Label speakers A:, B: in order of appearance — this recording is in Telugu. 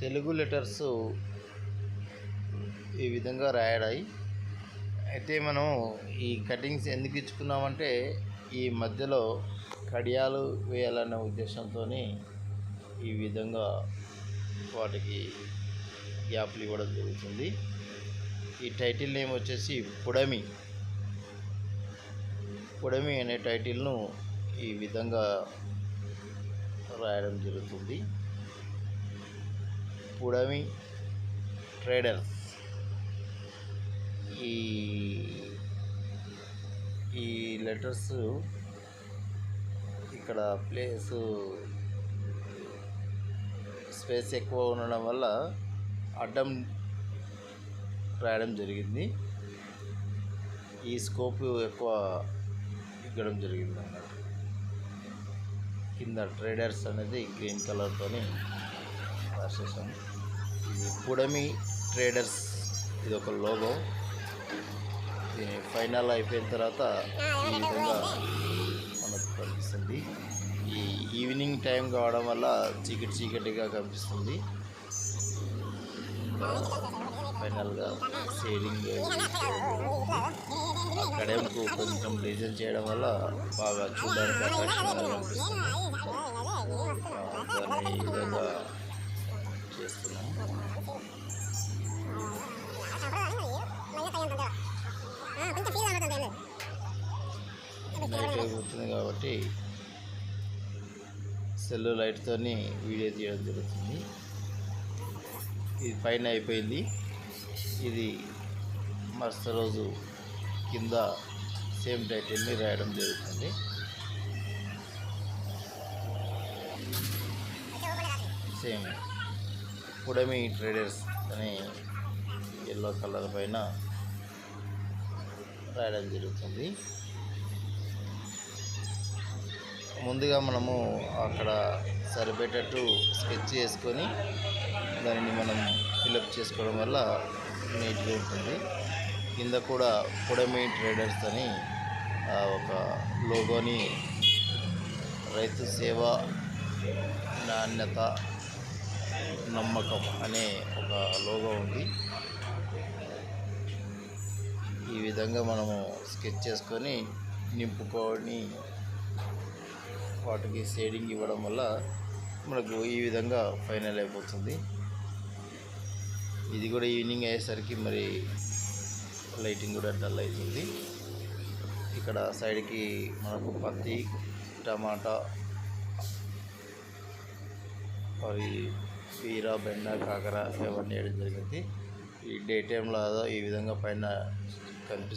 A: తెలుగు లెటర్స్ ఈ విధంగా రాయడాయి. అయితే మనం ఈ కటింగ్స్ ఎందుకు ఇచ్చుకున్నామంటే ఈ మధ్యలో కడియాలు వేయాలనే ఉద్దేశంతో ఈ విధంగా వాటికి గ్యాప్లు ఇవ్వడం జరుగుతుంది. ఈ టైటిల్ నేమ్ వచ్చేసి పుడమి అనే టైటిల్ను ఈ విధంగా రాయడం జరుగుతుంది. పుడమి ట్రేడర్స్. ఈ లెటర్స్ ఇక్కడ స్పేస్ ఎక్కువ ఉండడం వల్ల అడ్డం రాయడం జరిగింది. ఈ స్కోప్ ఎక్కువ ఇవ్వడం జరిగింది అన్నట్టు. కింద ట్రేడర్స్ అనేది గ్రీన్ కలర్తో రాసేసాం. ఇది పుడమి ట్రేడర్స్, ఇది ఒక లోగో. దీని ఫైనల్ అయిపోయిన తర్వాత ఈ విధంగా మనకు కనిపిస్తుంది. ఈ ఈవినింగ్ టైం కావడం వల్ల చీకటిగా కనిపిస్తుంది. ఫైనల్గా షేడింగ్ కడెంకు కొంచెం డిజైన్ చేయడం వల్ల బాగా చూడడానికి ఆకర్షణగా కనిపిస్తుంది. దాన్ని ఈ విధంగా చేస్తున్నాం. నైట్ అయిపోతుంది కాబట్టి సెల్ లైట్తో వీడియో తీయడం జరుగుతుంది. ఇది పైన అయిపోయింది. ఇది మరుసటి రోజు కింద సేమ్ టైటిల్ని రాయడం జరుగుతుంది. సేమ్ పుడమి ట్రేడర్స్ అని ఎల్లో కలర్ పైన రాయడం జరుగుతుంది. ముందుగా మనము అక్కడ సరిపెట్టేట్టు స్కెచ్ చేసుకొని దానిని మనం ఫిలప్ చేసుకోవడం వల్ల నీట్గా ఉంటుంది. కింద కూడా పుడమి ట్రేడర్స్ అని ఒక లోగోని, రైతు సేవ, నాణ్యత, నమ్మకం అనే ఒక లోగో ఉంది. ఈ విధంగా మనము స్కెచ్ చేసుకొని నింపుకొని వాటికి షేడింగ్ ఇవ్వడం వల్ల మనకు ఈ విధంగా ఫైనల్ అయిపోతుంది. ఇది కూడా ఈవినింగ్ అయ్యేసరికి మరి లైటింగ్ కూడా డల్ అవుతుంది. ఇక్కడ సైడ్కి మనకు పత్తి, టమాటా, మరి బీర, బెండ, కాకర ఇవన్నీ వేయడం జరిగింది. ఈ డే టైంలో ఈ విధంగా పైన కనిపిస్తుంది.